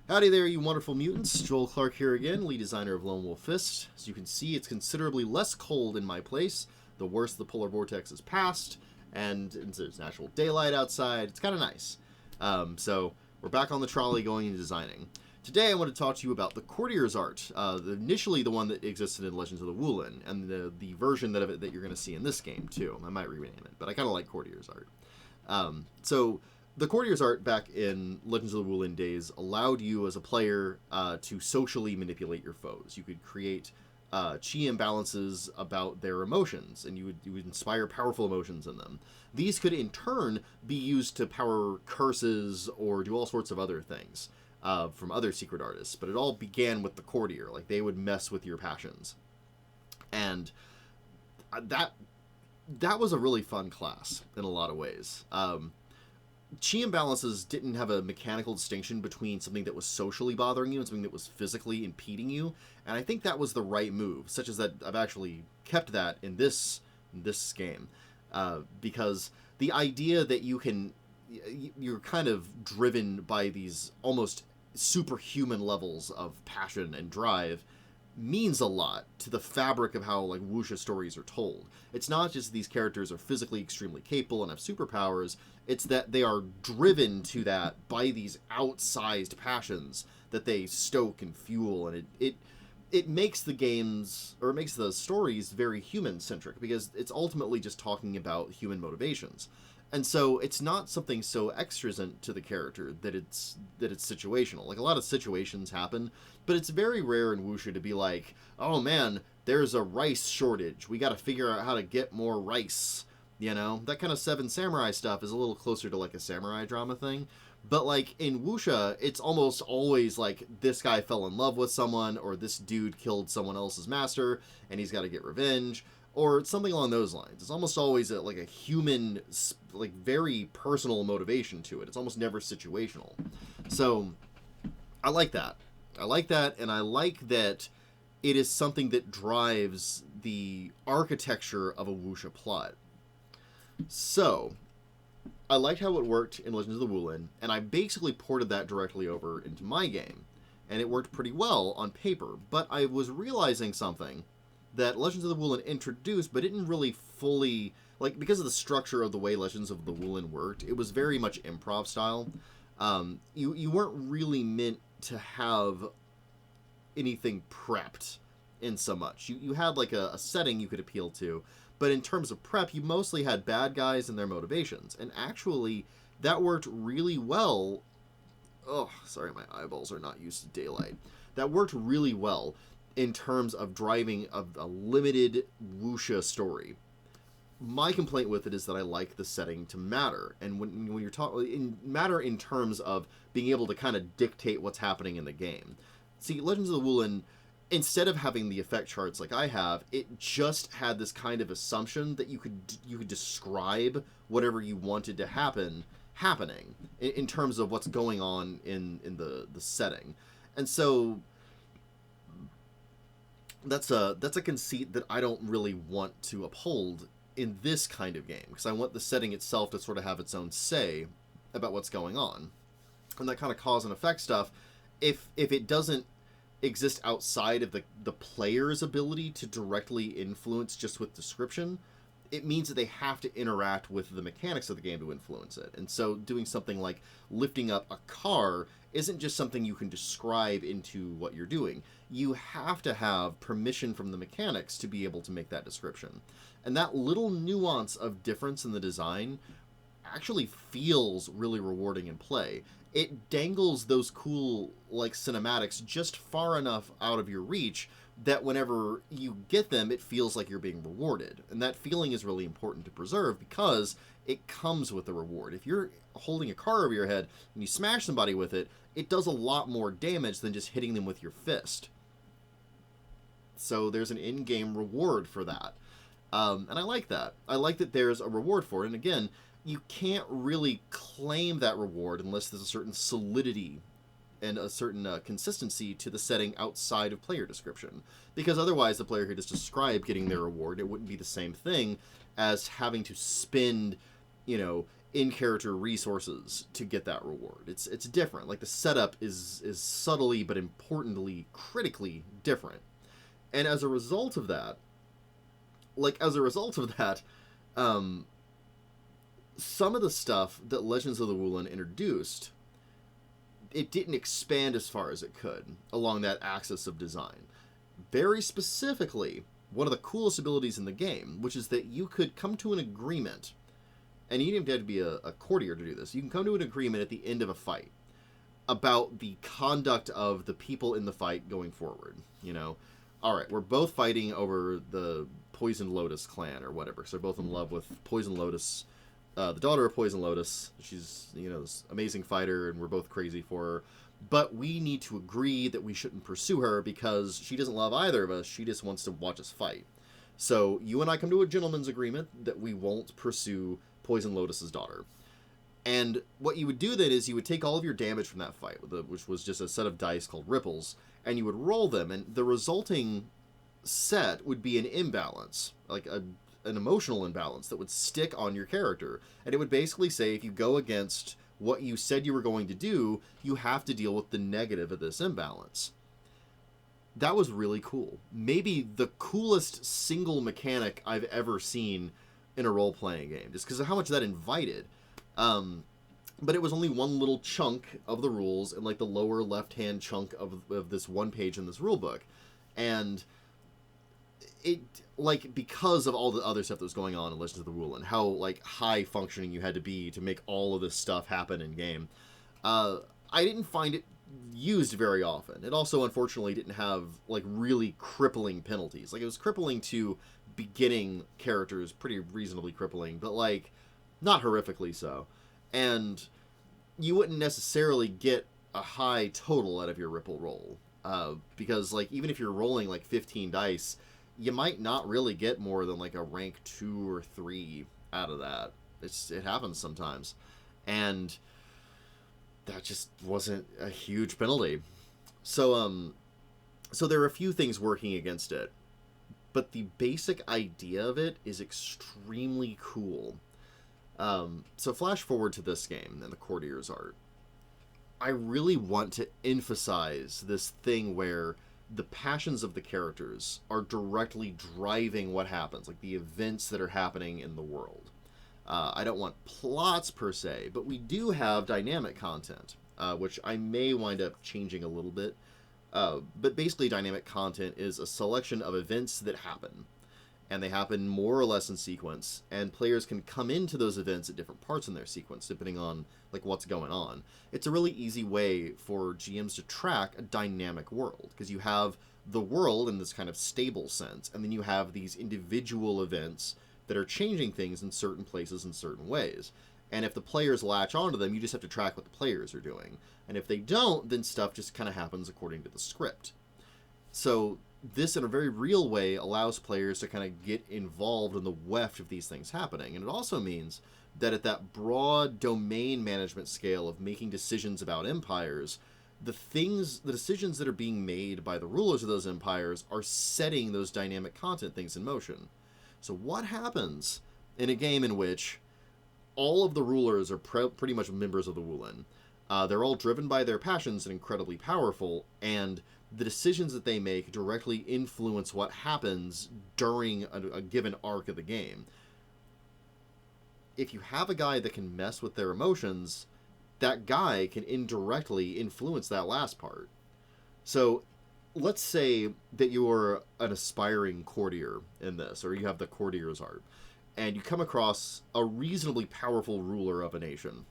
Howdy there, you wonderful mutants. Joel Clark here again, lead designer of Lone Wolf Fist. As you can see, it's considerably less cold in my place. The worst of the polar vortex is past, and there's natural daylight outside. It's kind of nice. So we're back on the trolley going and designing. Today I want to talk to you about the Courtier's art, initially the one that existed in Legends of the Woolen, and the version of it that you're going to see in this game too. I might rename it, but I kind of like Courtier's art. So the Courtier's art back in Legends of the Woolen days allowed you as a player to socially manipulate your foes. You could create chi imbalances about their emotions, and you would inspire powerful emotions in them. These could in turn be used to power curses or do all sorts of other things from other secret artists. But it all began with the Courtier. Like, they would mess with your passions. And that was a really fun class in a lot of ways. Chi imbalances didn't have a mechanical distinction between something that was socially bothering you and something that was physically impeding you, and I think that was the right move, such as that I've actually kept that in this game, because the idea that you're kind of driven by these almost superhuman levels of passion and drive means a lot to the fabric of how, like, wuxia stories are told. It's not just these characters are physically extremely capable and have superpowers, it's that they are driven to that by these outsized passions that they stoke and fuel, and it makes the games, or it makes the stories very human-centric, because it's ultimately just talking about human motivations. And so it's not something so extrinsic to the character that it's situational. Like, a lot of situations happen, but it's very rare in wuxia to be like, oh man, there's a rice shortage. We got to figure out how to get more rice. You know, that kind of Seven Samurai stuff is a little closer to like a samurai drama thing. But like in wuxia, it's almost always like this guy fell in love with someone, or this dude killed someone else's master and he's got to get revenge, or something along those lines. It's almost always like a human, like, very personal motivation to it. It's almost never situational. So I like that. I like that, and I like that it is something that drives the architecture of a wuxia plot. So I liked how it worked in Legends of the Woolen, and I basically ported that directly over into my game, and it worked pretty well on paper. But I was realizing something that Legends of the Woolen introduced, but didn't really fully, like, because of the structure of the way Legends of the Woolen worked, it was very much improv style. You weren't really meant to have anything prepped in so much. You had like a setting you could appeal to, but in terms of prep, you mostly had bad guys and their motivations, and actually that worked really well. Oh, sorry, my eyeballs are not used to daylight. That worked really well in terms of driving a limited wuxia story. My complaint with it is that I like the setting to matter, and when you're talking matter in terms of being able to kind of dictate what's happening in the game. See, Legends of the Woolen, instead of having the effect charts like I have, it just had this kind of assumption that you could describe whatever you wanted to happening in terms of what's going on in the setting, and so that's a conceit that I don't really want to uphold in this kind of game, because I want the setting itself to sort of have its own say about what's going on. And that kind of cause and effect stuff, if it doesn't exist outside of the player's ability to directly influence just with description, it means that they have to interact with the mechanics of the game to influence it. And so doing something like lifting up a car isn't just something you can describe into what you're doing. You have to have permission from the mechanics to be able to make that description. And that little nuance of difference in the design actually feels really rewarding in play. It dangles those cool, like, cinematics just far enough out of your reach that whenever you get them, it feels like you're being rewarded. And that feeling is really important to preserve, because it comes with a reward. If you're holding a car over your head and you smash somebody with it, it does a lot more damage than just hitting them with your fist. So there's an in-game reward for that. And I like that. I like that there's a reward for it. And again, you can't really claim that reward unless there's a certain solidity and a certain consistency to the setting outside of player description. Because otherwise the player could just describe getting their reward. It wouldn't be the same thing as having to spend, in-character resources to get that reward. It's different. Like, the setup is subtly but importantly, critically different. And as a result of that, some of the stuff that Legends of the Woolen introduced, it didn't expand as far as it could along that axis of design. Very specifically, one of the coolest abilities in the game, which is that you could come to an agreement, and you didn't have to be a courtier to do this. You can come to an agreement at the end of a fight about the conduct of the people in the fight going forward. You know, all right, we're both fighting over the Poison Lotus clan or whatever, so they're both in love with Poison Lotus, the daughter of Poison Lotus. She's, you know, this amazing fighter, and we're both crazy for her. But we need to agree that we shouldn't pursue her because she doesn't love either of us. She just wants to watch us fight. So you and I come to a gentleman's agreement that we won't pursue Poison Lotus's daughter. And what you would do then is you would take all of your damage from that fight, which was just a set of dice called ripples, and you would roll them, and the resulting set would be an imbalance, like an emotional imbalance that would stick on your character. And it would basically say, if you go against what you said you were going to do, you have to deal with the negative of this imbalance. That was really cool. Maybe the coolest single mechanic I've ever seen in a role-playing game, just because of how much that invited. But it was only one little chunk of the rules in, like, the lower left-hand chunk of this one page in this rule book. And it, like, because of all the other stuff that was going on in Legends of the Woolen, how, like, high-functioning you had to be to make all of this stuff happen in-game, I didn't find it used very often. It also, unfortunately, didn't have, like, really crippling penalties. Like, it was crippling to beginning characters, pretty reasonably crippling, but, like, not horrifically so. And you wouldn't necessarily get a high total out of your ripple roll. Because, like, even if you're rolling, like, 15 dice, you might not really get more than, like, a rank 2 or 3 out of that. It happens sometimes. And that just wasn't a huge penalty. So there are a few things working against it. But the basic idea of it is extremely cool. So flash forward to this game and the Courtier's art. I really want to emphasize this thing where the passions of the characters are directly driving what happens, like the events that are happening in the world. I don't want plots per se, but we do have dynamic content, which I may wind up changing a little bit. But basically dynamic content is a selection of events that happen. And they happen more or less in sequence, and players can come into those events at different parts in their sequence, depending on, like, what's going on. It's a really easy way for GMs to track a dynamic world, because you have the world in this kind of stable sense, and then you have these individual events that are changing things in certain places in certain ways. And if the players latch onto them, you just have to track what the players are doing. And if they don't, then stuff just kind of happens according to the script. So this, in a very real way, allows players to kind of get involved in the weft of these things happening. And it also means that at that broad domain management scale of making decisions about empires, the decisions that are being made by the rulers of those empires are setting those dynamic content things in motion. So what happens in a game in which all of the rulers are pretty much members of the Woolen? They're all driven by their passions and incredibly powerful, and the decisions that they make directly influence what happens during a given arc of the game. If you have a guy that can mess with their emotions, that guy can indirectly influence that last part. So let's say that you're an aspiring courtier in this, or you have the Courtier's art, and you come across a reasonably powerful ruler of a nation,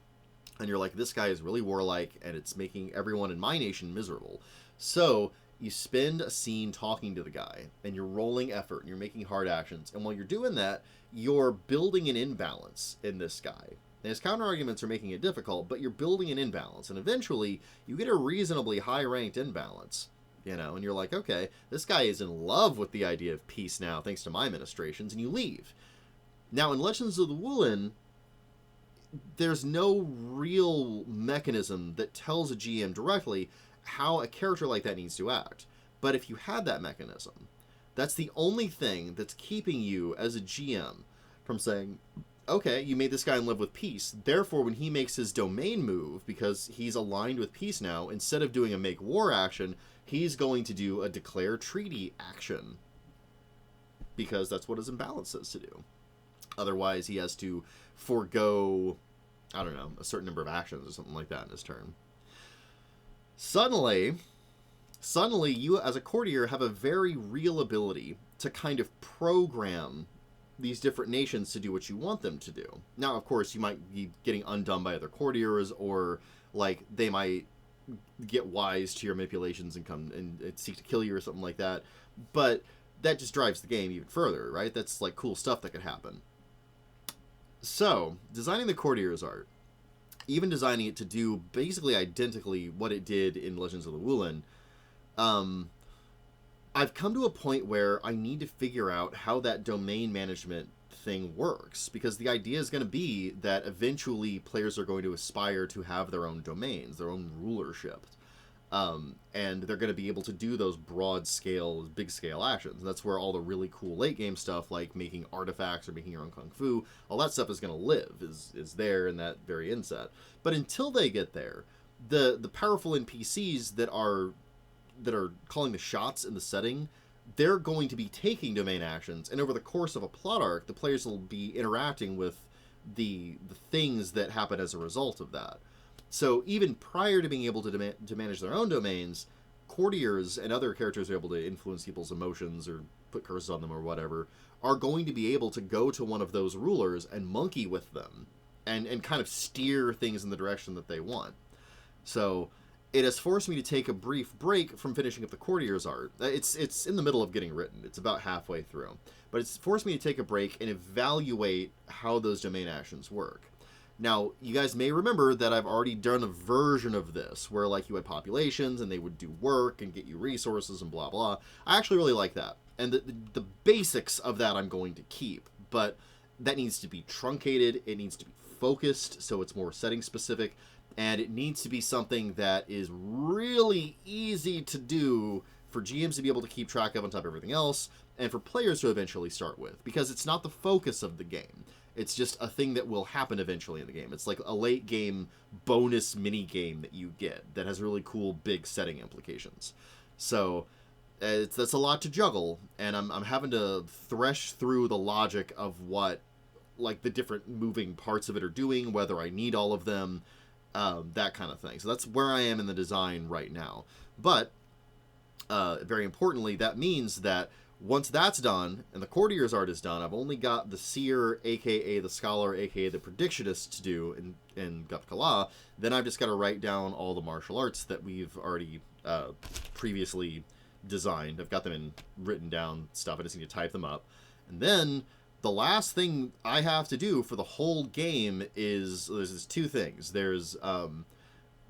and you're like, this guy is really warlike, and it's making everyone in my nation miserable. So you spend a scene talking to the guy, and you're rolling effort, and you're making hard actions, and while you're doing that, you're building an imbalance in this guy. And his counter-arguments are making it difficult, but you're building an imbalance, and eventually you get a reasonably high-ranked imbalance. You know, and you're like, okay, this guy is in love with the idea of peace now, thanks to my ministrations, and you leave. Now, in Legends of the Woolen, there's no real mechanism that tells a GM directly how a character like that needs to act. But if you had that mechanism, that's the only thing that's keeping you, as a GM, from saying, okay, you made this guy live with peace. Therefore, when he makes his domain move, because he's aligned with peace now, instead of doing a make war action, he's going to do a declare treaty action. Because that's what his imbalance says to do. Otherwise, he has to forego, I don't know, a certain number of actions or something like that in his turn. Suddenly, you as a courtier have a very real ability to kind of program these different nations to do what you want them to do. Now, of course, you might be getting undone by other courtiers, or like they might get wise to your manipulations and come and seek to kill you or something like that. But that just drives the game even further, right? That's like cool stuff that could happen. So, designing the courtier's art, even designing it to do basically identically what it did in Legends of the Woolen, I've come to a point where I need to figure out how that domain management thing works, because the idea is going to be that eventually players are going to aspire to have their own domains, their own rulership, and they're going to be able to do those broad scale, big scale actions. And that's where all the really cool late game stuff, like making artifacts or making your own kung fu, all that stuff is going to live, is there in that very inset. But until they get there, the powerful NPCs that are calling the shots in the setting, they're going to be taking domain actions, and over the course of a plot arc, the players will be interacting with the things that happen as a result of that. So even prior to being able to manage their own domains, courtiers and other characters who are able to influence people's emotions or put curses on them or whatever, are going to be able to go to one of those rulers and monkey with them and kind of steer things in the direction that they want. So it has forced me to take a brief break from finishing up the courtier's art. It's in the middle of getting written. It's about halfway through. But it's forced me to take a break and evaluate how those domain actions work. Now, you guys may remember that I've already done a version of this where, like, you had populations and they would do work and get you resources and blah, blah. I actually really like that. And the basics of that I'm going to keep. But that needs to be truncated. It needs to be focused so it's more setting specific. And it needs to be something that is really easy to do for GMs to be able to keep track of on top of everything else, and for players to eventually start with. Because it's not the focus of the game. It's just a thing that will happen eventually in the game. It's like a late game bonus mini game that you get that has really cool big setting implications. So that's a lot to juggle, and I'm having to thresh through the logic of what, like, the different moving parts of it are doing, whether I need all of them, that kind of thing. So that's where I am in the design right now. But very importantly, that means that once that's done and the courtier's art is done, I've only got the seer, aka the scholar, aka the predictionist to do in Gupkala. Then I've just got to write down all the martial arts that we've already previously designed. I've got them in written down stuff. I just need to type them up. And then the last thing I have to do for the whole game is, there's two things. There's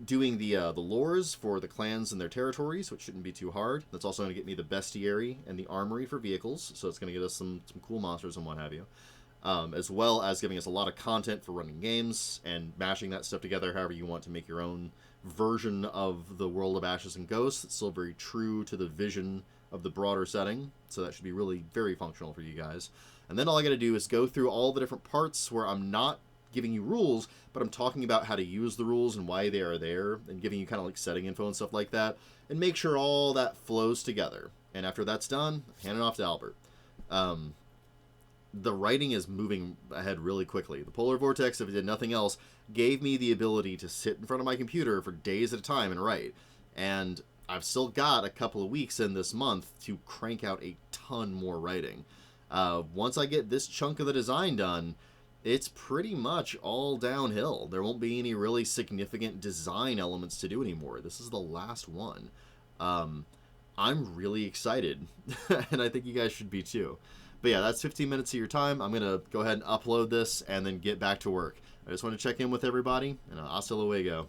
doing the lores for the clans and their territories, which shouldn't be too hard. That's also going to get me the bestiary and the armory for vehicles, so it's going to get us some cool monsters and what have you. As well as giving us a lot of content for running games and mashing that stuff together however you want to make your own version of the world of Ashes and Ghosts. It's still very true to the vision of the broader setting, so that should be really very functional for you guys. And then all I got to do is go through all the different parts where I'm not giving you rules, but I'm talking about how to use the rules and why they are there, and giving you kind of like setting info and stuff like that, and make sure all that flows together. And after that's done, hand it off to Albert. The writing is moving ahead really quickly. The Polar Vortex, if it did nothing else, gave me the ability to sit in front of my computer for days at a time and write. And I've still got a couple of weeks in this month to crank out a ton more writing. Once I get this chunk of the design done, it's pretty much all downhill. There won't be any really significant design elements to do anymore. This is the last one. I'm really excited, and I think you guys should be too. But yeah, that's 15 minutes of your time. I'm going to go ahead and upload this and then get back to work. I just want to check in with everybody, and hasta luego.